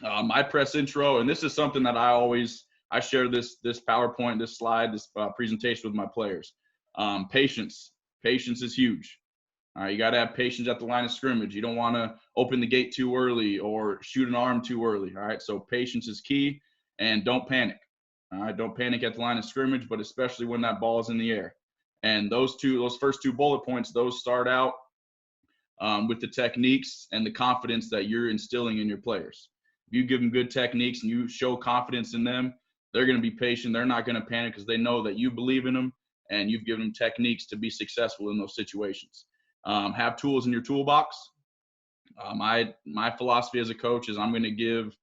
My press intro, and this is something that I share this PowerPoint, this slide, this presentation with my players. Patience is huge. All right, you got to have patience at the line of scrimmage. You don't want to open the gate too early or shoot an arm too early. All right, so patience is key, and don't panic. All right, don't panic at the line of scrimmage, but especially when that ball is in the air. And those first two bullet points, those start out with the techniques and the confidence that you're instilling in your players. If you give them good techniques and you show confidence in them, they're going to be patient. They're not going to panic because they know that you believe in them and you've given them techniques to be successful in those situations. Have tools in your toolbox. My philosophy as a coach is I'm going to give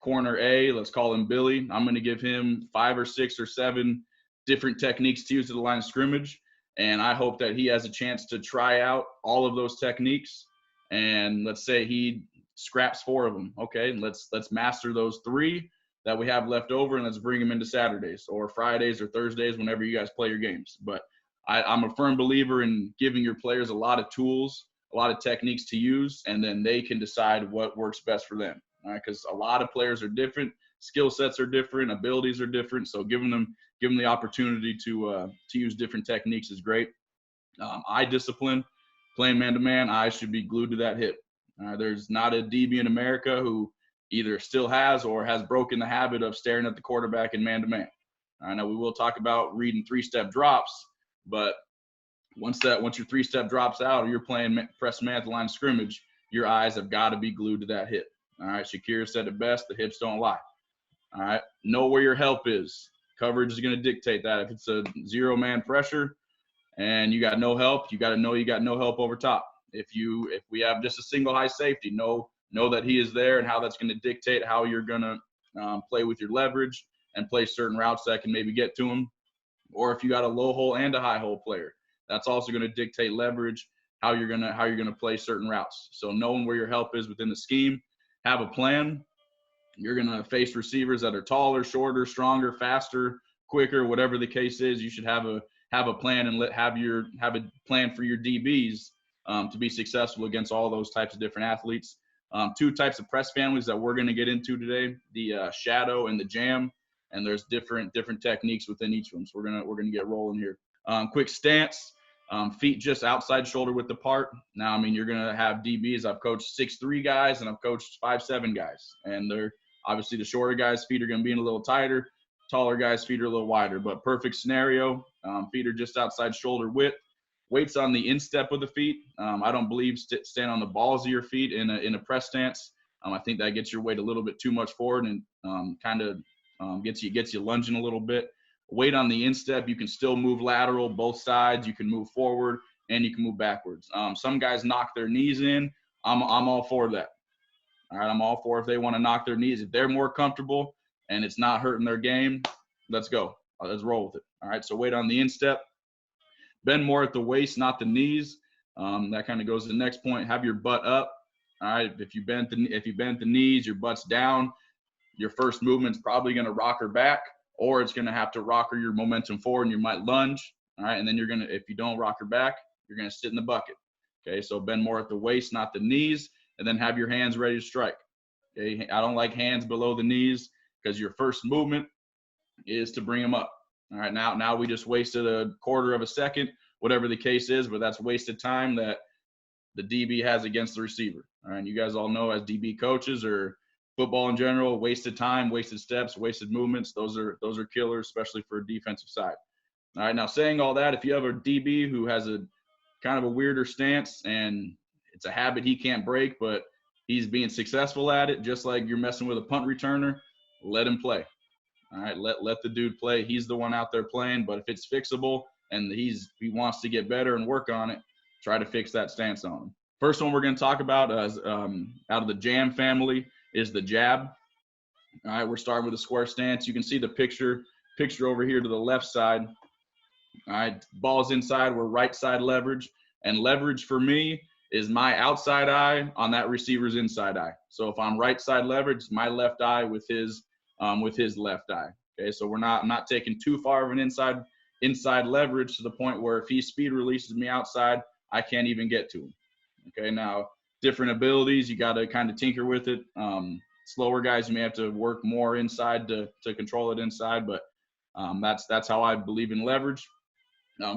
corner A, let's call him Billy, I'm going to give him 5 or 6 or 7 different techniques to use at the line of scrimmage. And I hope that he has a chance to try out all of those techniques. And let's say he scraps 4 of them. Okay, let's master those 3 that we have left over, and let's bring them into Saturdays or Fridays or Thursdays, whenever you guys play your games. But I'm a firm believer in giving your players a lot of tools, a lot of techniques to use, and then they can decide what works best for them. All right, because a lot of players are different, skill sets are different, abilities are different. So giving them the opportunity to use different techniques is great. Eye discipline, playing man-to-man, eyes should be glued to that hip. There's not a DB in America who either still has or has broken the habit of staring at the quarterback in man-to-man. I know we will talk about reading 3-step drops, but once your 3-step drops out or you're playing press man at the line of scrimmage, your eyes have got to be glued to that hip. All right, Shakira said it best, the hips don't lie. All right, know where your help is. Coverage is going to dictate that. If it's a 0-man pressure and you got no help, you got to know you got no help over top. If we have just a single high safety, know that he is there and how that's going to dictate how you're going to play with your leverage and play certain routes that can maybe get to him. Or if you got a low hole and a high hole player, that's also going to dictate leverage, how you're going to play certain routes. So knowing where your help is within the scheme, have a plan. You're going to face receivers that are taller, shorter, stronger, faster, quicker, whatever the case is. You should have a plan and have a plan for your DBs to be successful against all those types of different athletes. 2 types of press families that we're going to get into today: the shadow and the jam. And there's different techniques within each one. So we're gonna get rolling here. Quick stance, feet just outside shoulder width apart. Now, I mean, you're gonna have DBs. I've coached 6'3" guys and I've coached 5'7" guys, and they're obviously the shorter guys' feet are gonna be in a little tighter. Taller guys' feet are a little wider. But perfect scenario, feet are just outside shoulder width. Weights on the instep of the feet. I don't believe stand on the balls of your feet in a press stance. I think that gets your weight a little bit too much forward and kind of gets you lunging a little bit. Weight on the instep, you can still move lateral, both sides. You can move forward and you can move backwards. Some guys knock their knees in. I'm all for that. All right, I'm all for if they want to knock their knees. If they're more comfortable and it's not hurting their game, let's go. Let's roll with it. All right, so weight on the instep. Bend more at the waist, not the knees. That kind of goes to the next point. Have your butt up. All right, if you bent the knees, your butt's down. Your first movement's probably going to rock her back, or it's going to have to rock her your momentum forward, and you might lunge. All right, and then if you don't rock her back, you're going to sit in the bucket. Okay, so bend more at the waist, not the knees, and then have your hands ready to strike. Okay, I don't like hands below the knees because your first movement is to bring them up. All right, now we just wasted a quarter of a second, whatever the case is, but that's wasted time that the DB has against the receiver. All right, you guys all know as DB coaches or football in general, wasted time, wasted steps, wasted movements, those are killers, especially for a defensive side. All right, now saying all that, if you have a DB who has a kind of a weirder stance and it's a habit he can't break, but he's being successful at it, just like you're messing with a punt returner, let him play. All right, let the dude play. He's the one out there playing, but if it's fixable and he wants to get better and work on it, try to fix that stance on him. First one we're going to talk about is, out of the jam family is the jab. All right, we're starting with a square stance. You can see the picture over here to the left side. All right, ball's inside, we're right side leverage. And leverage for me is my outside eye on that receiver's inside eye. So if I'm right side leverage, my left eye with his left eye. Okay, so I'm not taking too far of an inside leverage to the point where if he speed releases me outside, I can't even get to him. Okay, now different abilities, you got to kind of tinker with it. Slower guys, you may have to work more inside to control it inside, but that's how I believe in leverage.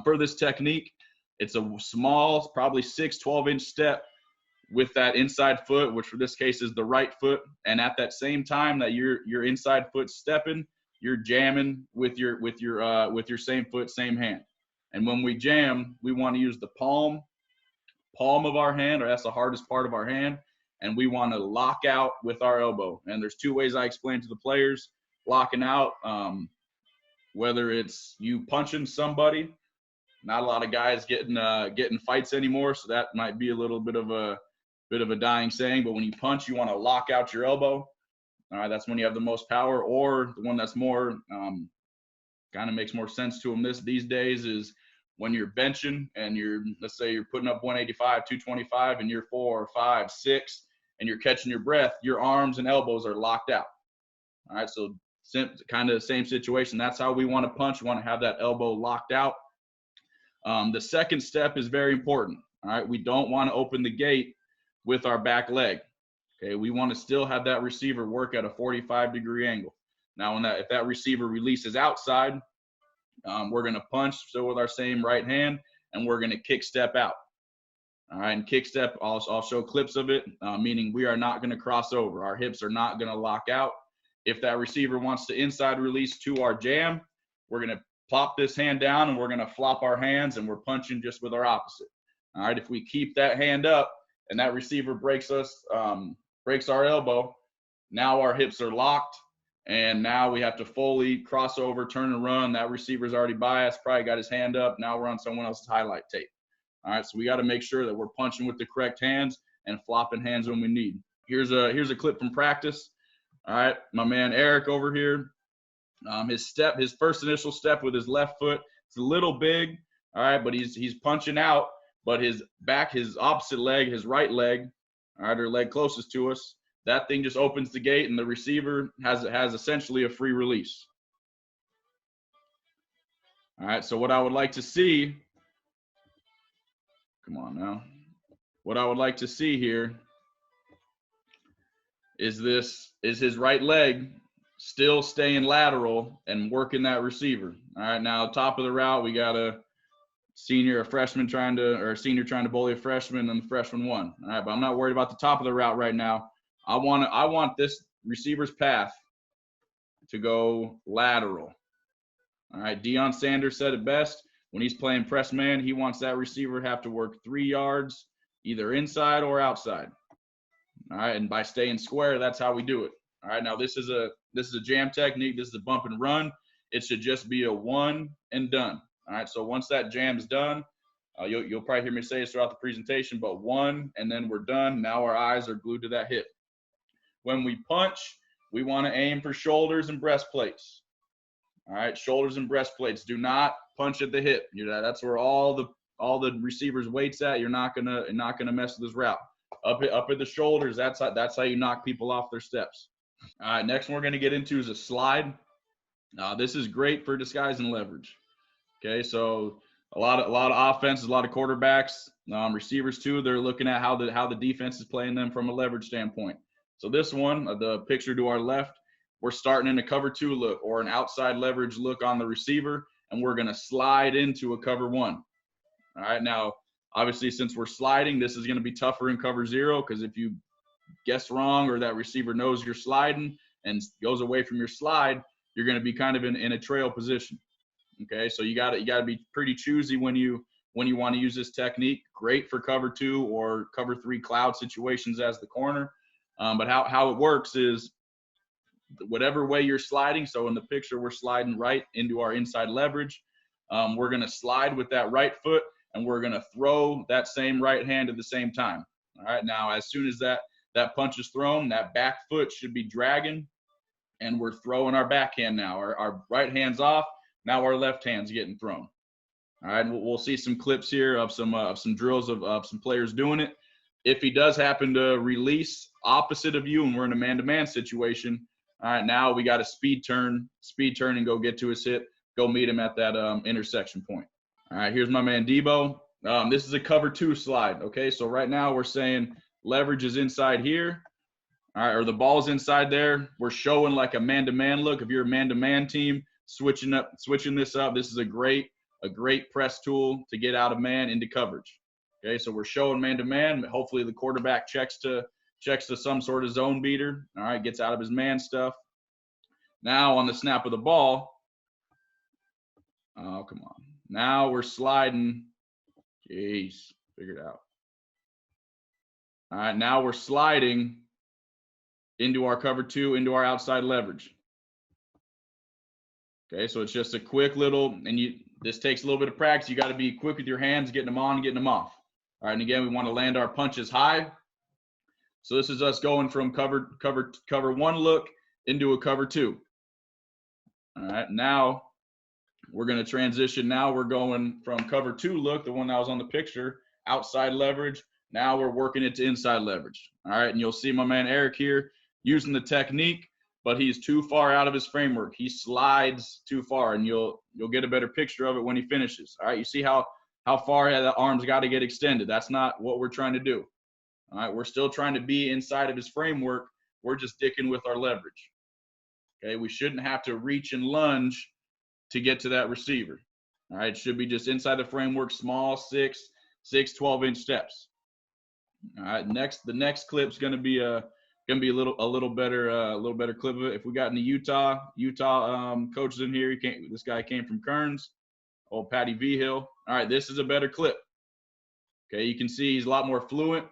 For this technique, it's a small, probably 12-inch step with that inside foot, which for this case is the right foot. And at that same time that your inside foot stepping, you're jamming with your same foot, same hand. And when we jam, we want to use the palm of our hand, or that's the hardest part of our hand, and we want to lock out with our elbow. And there's two ways I explain to the players locking out, whether it's you punching somebody. Not a lot of guys getting fights anymore, so that might be a little bit of a dying saying. But when you punch, you want to lock out your elbow. All right, that's when you have the most power. Or the one that's more kind of makes more sense to them these days is when you're benching and let's say you're putting up 185, 225, and you're 4, 5, 6, and you're catching your breath, your arms and elbows are locked out. All right, so kind of the same situation. That's how we want to punch. We want to have that elbow locked out. The second step is very important. All right, we don't want to open the gate with our back leg. Okay, we want to still have that receiver work at a 45-degree angle. Now, if that receiver releases outside, we're going to punch still with our same right hand, and we're going to kick step out. All right, and kick step, I'll show clips of it, meaning we are not going to cross over. Our hips are not going to lock out. If that receiver wants to inside release to our jam, we're going to plop this hand down and we're going to flop our hands, and we're punching just with our opposite. All right, if we keep that hand up and that receiver breaks our elbow, now our hips are locked, and now we have to fully cross over, turn and run. That receiver's already biased, probably got his hand up. Now we're on someone else's highlight tape. All right, so we got to make sure that we're punching with the correct hands and flopping hands when we need. Here's a clip from practice. All right, my man Eric over here. His first initial step with his left foot, it's a little big. All right, but he's punching out, but his opposite leg, his right leg, all right, or leg closest to us, that thing just opens the gate, and the receiver has essentially a free release. All right, so what I would like to see, come on now, what I would like to see here is his right leg still staying lateral and working that receiver. All right, now top of the route, we got a senior trying to bully a freshman, and the freshman won. All right, but I'm not worried about the top of the route right now. I want this receiver's path to go lateral. All right, Deion Sanders said it best. When he's playing press man, he wants that receiver to have to work 3 yards, either inside or outside. All right, and by staying square, that's how we do it. All right, now this is a jam technique. This is a bump and run. It should just be a one and done. All right, so once that jam is done, you'll probably hear me say this throughout the presentation, but one, and then we're done. Now our eyes are glued to that hip. When we punch, we want to aim for shoulders and breastplates. All right, shoulders and breastplates. Do not punch at the hip. That's where all the receiver's weight's at. You're not gonna mess with this route. Up at the shoulders. That's how you knock people off their steps. All right, next one we're gonna get into is a slide. This is great for disguising leverage. Okay, so a lot of offenses, a lot of quarterbacks, receivers too. They're looking at how the defense is playing them from a leverage standpoint. So this one, the picture to our left, we're starting in a cover 2 look or an outside leverage look on the receiver, and we're going to slide into a cover 1. All right, now, obviously, since we're sliding, this is going to be tougher in cover 0 because if you guess wrong or that receiver knows you're sliding and goes away from your slide, you're going to be kind of in a trail position. Okay, so you got to be pretty choosy when you want to use this technique. Great for cover 2 or cover 3 cloud situations as the corner. But how it works is whatever way you're sliding. So in the picture, we're sliding right into our inside leverage. We're going to slide with that right foot, and we're going to throw that same right hand at the same time. All right, now as soon as that punch is thrown, that back foot should be dragging, and we're throwing our backhand now. Our right hand's off. Now our left hand's getting thrown. All right, we'll see some clips here of some drills of some players doing it. If he does happen to release opposite of you and we're in a man-to-man situation, all right, now we got a speed turn and go get to his hip, go meet him at that intersection point. All right, here's my man Debo. This is a cover 2 slide, okay? So right now we're saying leverage is inside here. All right, or the ball's inside there. We're showing like a man-to-man look. If you're a man-to-man team, switching this up. This is a great press tool to get out of man into coverage. Okay, so we're showing man-to-man. Hopefully the quarterback checks to some sort of zone beater. All right, gets out of his man stuff. Now on the snap of the ball, oh, come on. Now we're sliding. Jeez, figured out. All right, now we're sliding into our cover two, into our outside leverage. Okay, so it's just a quick little, and this takes a little bit of practice. You got to be quick with your hands, getting them on, getting them off. All right, and again, we want to land our punches high. So this is us going from cover one look into a cover two. All right, now we're going to transition. Now we're going from cover two look, the one that was on the picture, outside leverage. Now we're working it to inside leverage. All right, and you'll see my man Eric here using the technique, but he's too far out of his framework. He slides too far, and you'll get a better picture of it when he finishes. All right, you see how far the arms got to get extended. That's not what we're trying to do. All right, we're still trying to be inside of his framework. We're just dicking with our leverage. Okay, we shouldn't have to reach and lunge to get to that receiver. All right, it should be just inside the framework, small 12-inch steps. All right, the next clip's going to be a little better clip of it. If we got any Utah coaches in here, this guy came from Kearns, old Patty V Hill. All right, this is a better clip. Okay, you can see he's a lot more fluent.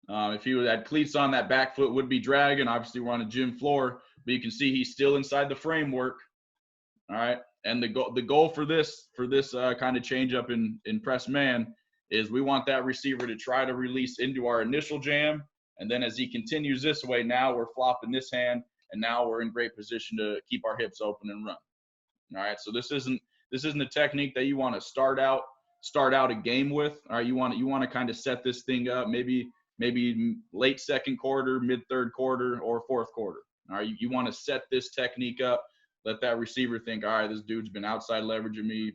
If he had cleats on, that back foot would be dragging. Obviously, we're on a gym floor, but you can see he's still inside the framework. All right, and the goal for this kind of change up in press man is we want that receiver to try to release into our initial jam, and then as he continues this way, now we're flopping this hand, and now we're in great position to keep our hips open and run. All right, so this isn't a technique that you want to start out a game with. All right, you want to kind of set this thing up maybe late second quarter, mid third quarter, or fourth quarter. All right, you want to set this technique up. Let that receiver think, all right, this dude's been outside leveraging me.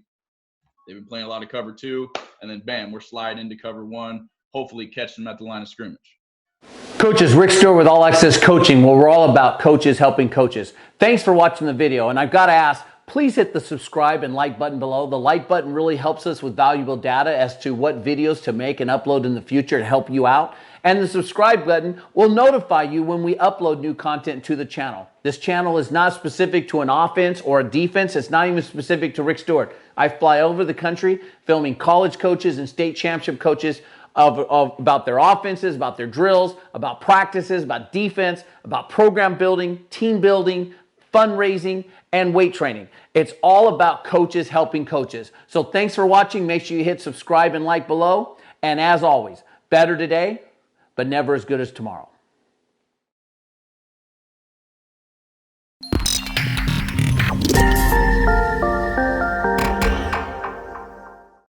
They've been playing a lot of cover two, and then bam, we're sliding into cover one, hopefully catching them at the line of scrimmage. Coaches, Rick Stewart with All Access Coaching, where we're all about coaches helping coaches. Thanks for watching the video, and I've got to ask, please hit the subscribe and like button below. The like button really helps us with valuable data as to what videos to make and upload in the future to help you out. And the subscribe button will notify you when we upload new content to the channel. This channel is not specific to an offense or a defense. It's not even specific to Rick Stewart. I fly over the country filming college coaches and state championship coaches about their offenses, about their drills, about practices, about defense, about program building, team building, fundraising, and weight training. It's all about coaches helping coaches. So thanks for watching. Make sure you hit subscribe and like below. And as always, better today, but never as good as tomorrow.